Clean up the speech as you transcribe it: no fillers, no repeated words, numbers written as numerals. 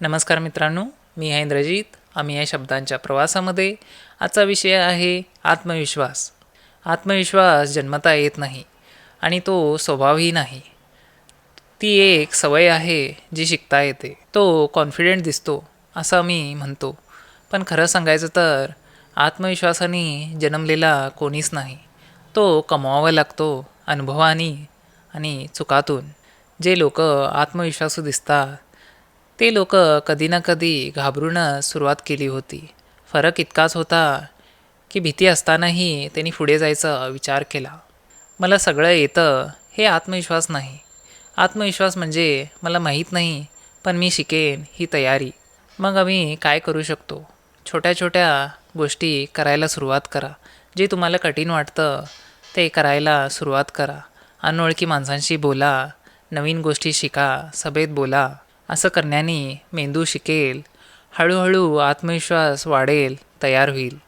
नमस्कार मित्रांनो, मी आहे इंद्रजित. आम्ही या शब्दांच्या प्रवासामध्ये. आजचा विषय आहे आत्मविश्वास. आत्मविश्वास जन्मता येत नाही आणि तो स्वभावही नाही. ती एक सवय आहे जी शिकता येते. तो कॉन्फिडेंट दिसतो असं मी म्हणतो, पण खरं सांगायचं तर आत्मविश्वासाने जन्मलेला कोणीच नाही. तो कमवावा लागतो अनुभवानी आणि चुकातून. जे लोक आत्मविश्वासू दिसतात ते लोक कधी ना कधी घाबरून सुरुवात केली होती. फरक इतकाच होता की भीती असतानाही त्यांनी पुढे जायचा विचार केला. मला सगळं येतं हे आत्मविश्वास नाही. आत्मविश्वास म्हणजे मला माहीत नाही पण मी शिकेन ही तयारी. मग आम्ही काय करू शकतो? छोट्या छोट्या गोष्टी करायला सुरुवात करा. जे तुम्हाला कठीण वाटतं ते करायला सुरुवात करा. अनोळखी माणसांशी बोला, नवीन गोष्टी शिका, सभेत बोला. असं करण्याने मेंदू शिकेल, हळूहळू आत्मविश्वास वाढेल, तयार होईल.